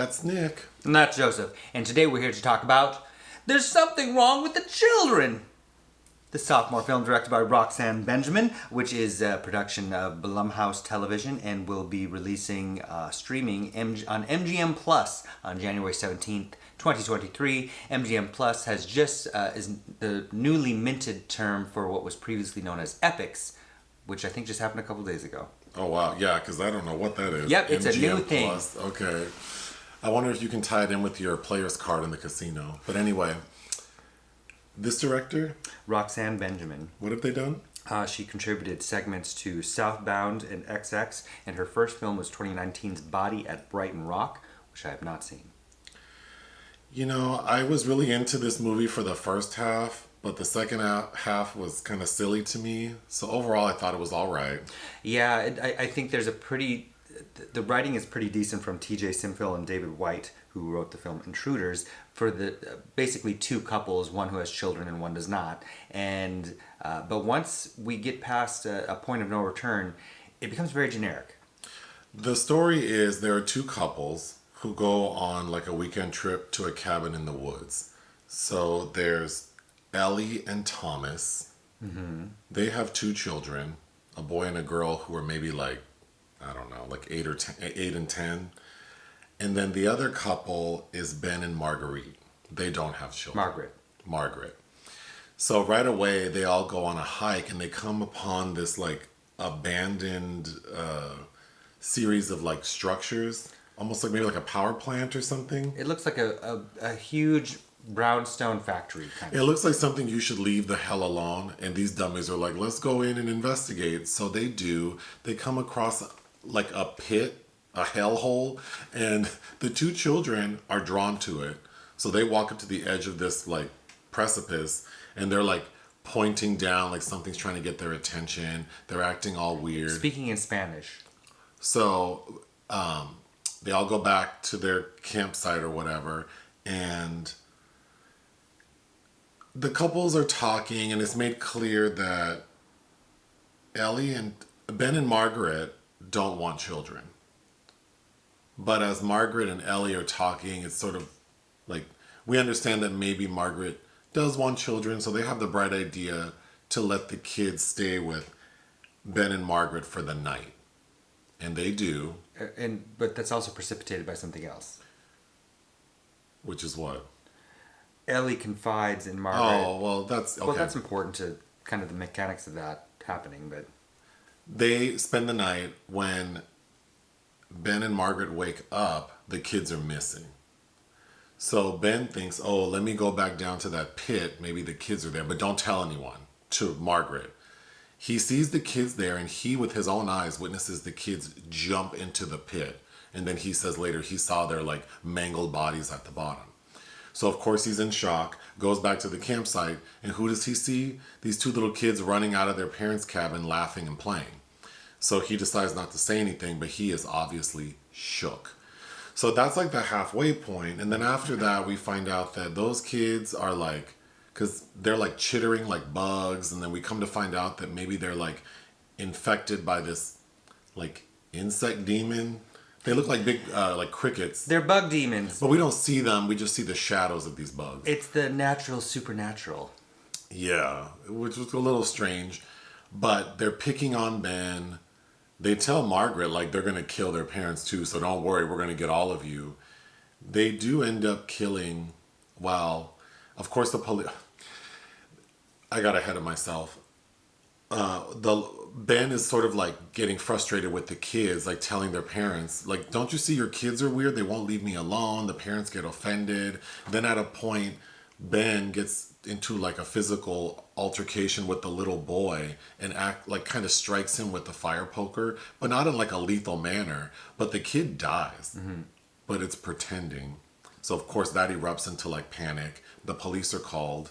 That's Nick. And that's Joseph. And today we're here to talk about There's Something Wrong with the Children. The sophomore film directed by Roxanne Benjamin, which is a production of Blumhouse Television and will be releasing streaming on MGM Plus on January 17th, 2023. MGM Plus has just is the newly minted term for what was previously known as Epics, which I think just happened a couple days ago. Oh, wow. Yeah, because I don't know what that is. Yep, it's MGM a new thing. Plus. Okay. I wonder if you can tie it in with your player's card in the casino. But anyway, this director? Roxanne Benjamin. What have they done? She contributed segments to Southbound and XX, and her first film was 2019's Body at Brighton Rock, which I have not seen. You know, I was really into this movie for the first half, but the second half was kind of silly to me. So overall, I thought it was all right. Yeah, I think there's the writing is pretty decent from TJ Cimfel and David White, who wrote the film Intruders, for the basically two couples, one who has children and one does not. And but once we get past a point of no return, it becomes very generic. The story is there are two couples who go on like a weekend trip to a cabin in the woods. So there's Ellie and Thomas. Mm-hmm. They have two children, a boy and a girl who are maybe like, I don't know, like 8 and 10. And then the other couple is Ben and Marguerite. They don't have children. Margaret. So right away, they all go on a hike and they come upon this like abandoned series of like structures, almost like maybe like a power plant or something. It looks like a huge brownstone factory kind of. It looks like something you should leave the hell alone. And these dummies are like, let's go in and investigate. So they do. They come across like a pit, a hellhole, and the two children are drawn to it. So they walk up to the edge of this like precipice and they're like pointing down like something's trying to get their attention. They're acting all weird. Speaking in Spanish. So they all go back to their campsite or whatever, and the couples are talking, and it's made clear that Ellie and Ben and Margaret don't want children. But as Margaret and Ellie are talking, it's sort of like we understand that maybe Margaret does want children, so they have the bright idea to let the kids stay with Ben and Margaret for the night. And they do. But that's also precipitated by something else. Which is what? Ellie confides in Margaret. Oh, well, that's okay. Well, that's important to kind of the mechanics of that happening, but they spend the night. When Ben and Margaret wake up, the kids are missing. So Ben thinks, oh, let me go back down to that pit. Maybe the kids are there, but don't tell anyone, to Margaret. He sees the kids there, and he, with his own eyes, witnesses the kids jump into the pit. And then he says later he saw their like mangled bodies at the bottom. So of course he's in shock, goes back to the campsite, and who does he see? These two little kids running out of their parents' cabin laughing and playing. So he decides not to say anything, but he is obviously shook. So that's like the halfway point. And then after that, we find out that those kids are like, because they're like chittering like bugs. And then we come to find out that maybe they're like infected by this like insect demon. They look like big like crickets. They're bug demons. But we don't see them. We just see the shadows of these bugs. It's the natural supernatural. Yeah, which was a little strange. But they're picking on Ben. They tell Margaret, like, they're going to kill their parents too, so don't worry, we're going to get all of you. They do end up killing, well, of course the police... I got ahead of myself. Ben is sort of, like, getting frustrated with the kids, like, telling their parents, like, don't you see your kids are weird? They won't leave me alone. The parents get offended. Then at a point, Ben gets into like a physical altercation with the little boy and kind of strikes him with the fire poker, but not in like a lethal manner. But the kid dies, but it's pretending. So of course that erupts into like panic. The police are called.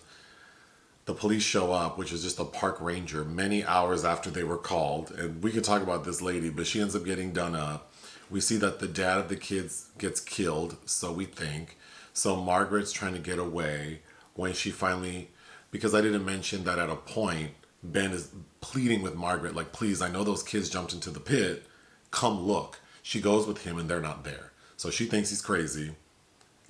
The police show up, which is just a park ranger, many hours after they were called. And we could talk about this lady, but she ends up getting done up. We see that the dad of the kids gets killed, so we think. So Margaret's trying to get away. When she finally, because I didn't mention that at a point, Ben is pleading with Margaret, like, please, I know those kids jumped into the pit. Come look. She goes with him and they're not there. So she thinks he's crazy.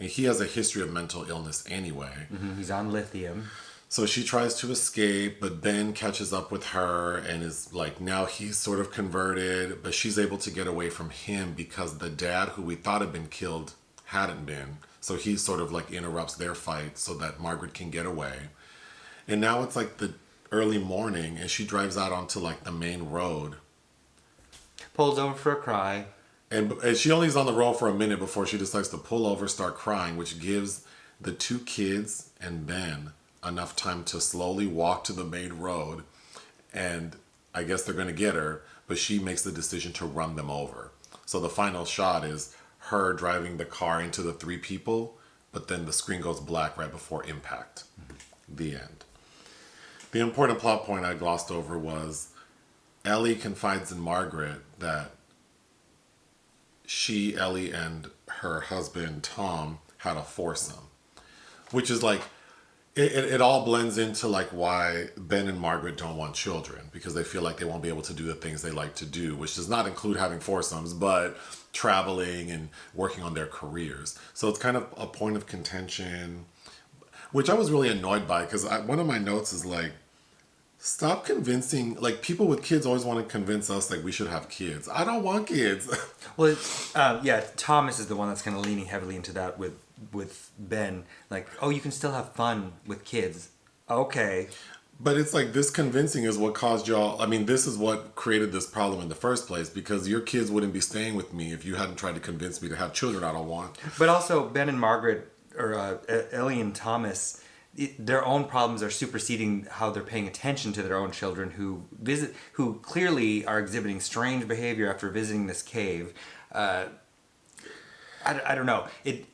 And he has a history of mental illness anyway. He's on lithium. So she tries to escape, but Ben catches up with her and is like, now he's sort of converted, but she's able to get away from him because the dad who we thought had been killed hadn't been. So he sort of like interrupts their fight so that Margaret can get away. And now it's like the early morning and she drives out onto like the main road. Pulls over for a cry. And she only is on the road for a minute before she decides to pull over, start crying, which gives the two kids and Ben enough time to slowly walk to the main road. And I guess they're going to get her, but she makes the decision to run them over. So the final shot is her driving the car into the three people, but then the screen goes black right before impact. The end. The important plot point I glossed over was Ellie confides in Margaret that she, Ellie, and her husband, Tom, had a foursome. Which is like, it all blends into like why Ben and Margaret don't want children, because they feel like they won't be able to do the things they like to do, which does not include having foursomes, but traveling and working on their careers. So it's kind of a point of contention, which I was really annoyed by, because one of my notes is like, stop convincing, like people with kids always want to convince us like we should have kids. I don't want kids. Well, Thomas is the one that's kind of leaning heavily into that with Ben. Like, oh, you can still have fun with kids. Okay. But it's like this convincing is what caused y'all. I mean, this is what created this problem in the first place, because your kids wouldn't be staying with me if you hadn't tried to convince me to have children I don't want. But also, Ben and Margaret, or Ellie and Thomas, their own problems are superseding how they're paying attention to their own children who clearly are exhibiting strange behavior after visiting this cave. I don't know. It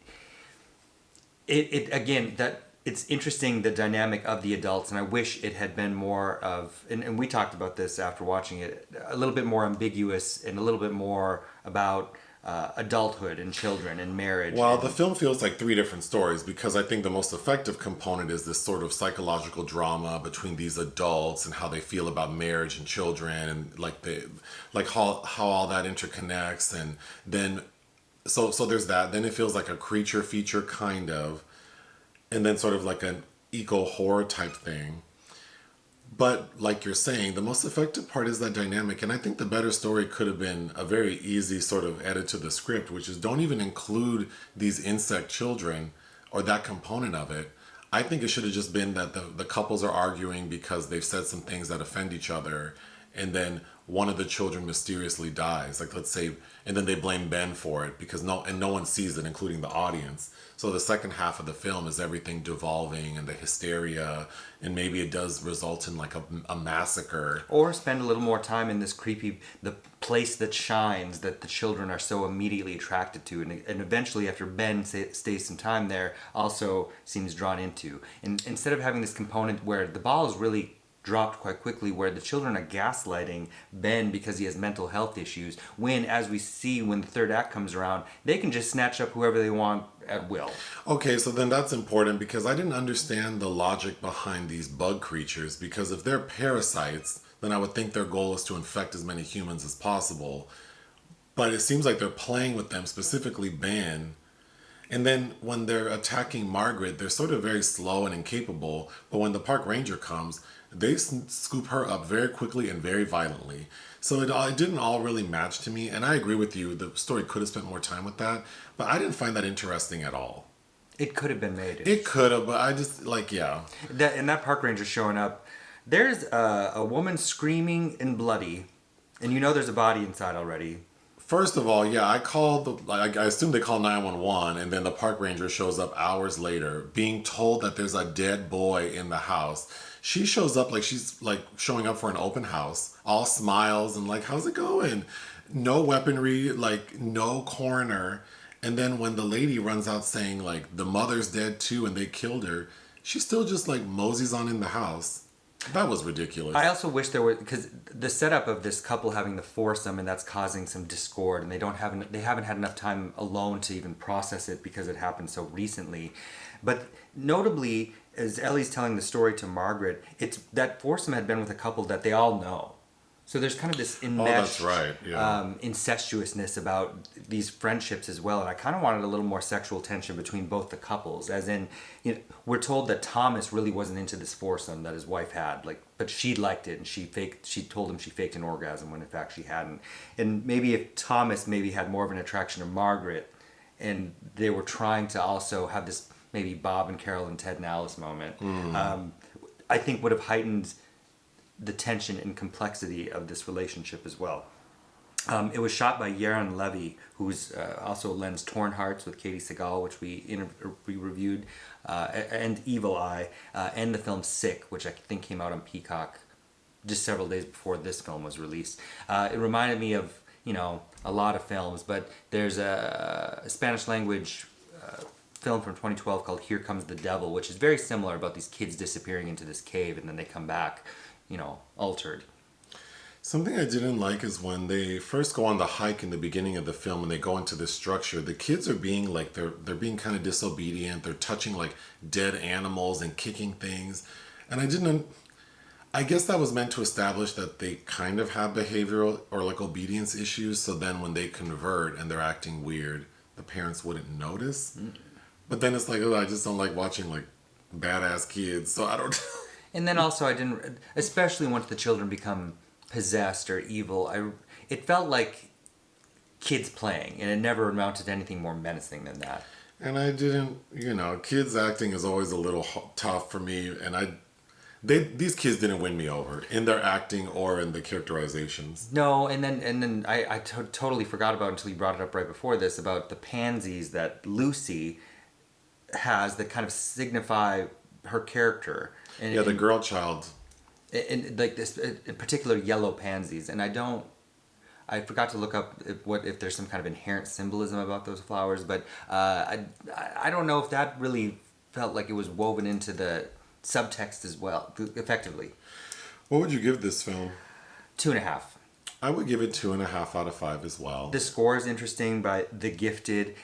again, that it's interesting, the dynamic of the adults, and I wish it had been more of, and we talked about this after watching it, a little bit more ambiguous and a little bit more about adulthood and children and marriage. Well, the film feels like three different stories, because I think the most effective component is this sort of psychological drama between these adults and how they feel about marriage and children, and like how all that interconnects. And then so there's that. Then it feels like a creature feature kind of, and then sort of like an eco horror type thing. But like you're saying, the most effective part is that dynamic. And I think the better story could have been a very easy sort of edit to the script, which is don't even include these insect children or that component of it. I think it should have just been that the couples are arguing because they've said some things that offend each other. And then one of the children mysteriously dies. Like, let's say, and then they blame Ben for it because no one sees it, including the audience. So the second half of the film is everything devolving and the hysteria, and maybe it does result in like a massacre. Or spend a little more time in this the place that shines, that the children are so immediately attracted to, and eventually after Ben stays some time there, also seems drawn into. And instead of having this component where the ball is really dropped quite quickly, where the children are gaslighting Ben because he has mental health issues, when, as we see when the third act comes around, they can just snatch up whoever they want at will. Okay, so then that's important, because I didn't understand the logic behind these bug creatures, because if they're parasites, then I would think their goal is to infect as many humans as possible. But it seems like they're playing with them, specifically Ben. And then when they're attacking Margaret, they're sort of very slow and incapable, but when the park ranger comes, they scoop her up very quickly and very violently. So it didn't all really match to me, and I agree with you, the story could have spent more time with that, but I didn't find that interesting at all. It could have been made. It could have, but I just, like, yeah. That park ranger showing up, there's a woman screaming and bloody, and you know there's a body inside already. First of all, yeah, I assume they call 911, and then the park ranger shows up hours later, being told that there's a dead boy in the house. She shows up like she's like showing up for an open house, all smiles and like, how's it going? No weaponry, like no coroner. And then when the lady runs out saying like the mother's dead too and they killed her, she still just like moseys on in the house. That was ridiculous. I also wish there were, because the setup of this couple having the foursome, and that's causing some discord, and they haven't had enough time alone to even process it because it happened so recently. But notably, as Ellie's telling the story to Margaret, it's that foursome had been with a couple that they all know. So there's kind of this Oh, that's enmeshed right. Yeah. incestuousness about these friendships as well. And I kind of wanted a little more sexual tension between both the couples. As in, we're told that Thomas really wasn't into this foursome that his wife had, but she liked it, and she told him she faked an orgasm when in fact she hadn't. And maybe if Thomas maybe had more of an attraction to Margaret, and they were trying to also have this maybe Bob and Carol and Ted and Alice moment, I think would have heightened the tension and complexity of this relationship as well. It was shot by Yaron Levy, who's also lends Torn Hearts with Katie Segal, which we reviewed, and Evil Eye, and the film Sick, which I think came out on Peacock just several days before this film was released. It reminded me of, a lot of films, but there's a Spanish language film from 2012 called Here Comes the Devil, which is very similar about these kids disappearing into this cave and then they come back, altered. Something I didn't like is when they first go on the hike in the beginning of the film and they go into this structure, the kids are being like, they're being kind of disobedient. They're touching like dead animals and kicking things. And I guess that was meant to establish that they kind of have behavioral or like obedience issues. So then when they convert and they're acting weird, the parents wouldn't notice. But then it's like, oh, I just don't like watching like badass kids. So I don't. And then also I didn't, especially once the children become possessed or evil, it felt like kids playing, and it never amounted to anything more menacing than that. And I didn't, kids acting is always a little tough for me, and these kids didn't win me over in their acting or in the characterizations. No, and then I totally forgot about until you brought it up right before this about the pansies that Lucy has that kind of signify her character. And, yeah, the girl child. And like this, in particular, yellow pansies. And I forgot to look up if there's some kind of inherent symbolism about those flowers, but I don't know if that really felt like it was woven into the subtext as well, effectively. What would you give this film? 2.5. I would give it 2.5 out of 5 as well. The score is interesting by The Gifted.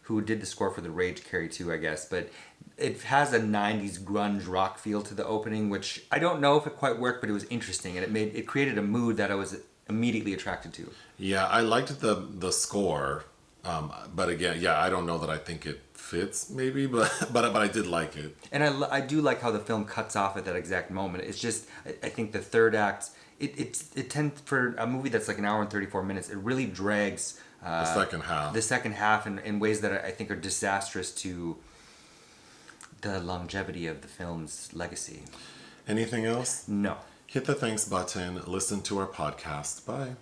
Who did the score for The Rage Carry 2, I guess, but it has a 90s grunge rock feel to the opening, which I don't know if it quite worked, but it was interesting, and it created a mood that I was immediately attracted to. Yeah, I liked the score, but again, I don't know that I think it fits, maybe, but I did like it. And I do like how the film cuts off at that exact moment. It's just, I think the third act, it tends, for a movie that's like an hour and 34 minutes, it really drags the second half. The second half in ways that I think are disastrous to the longevity of the film's legacy. Anything else? No. Hit the thanks button. Listen to our podcast. Bye.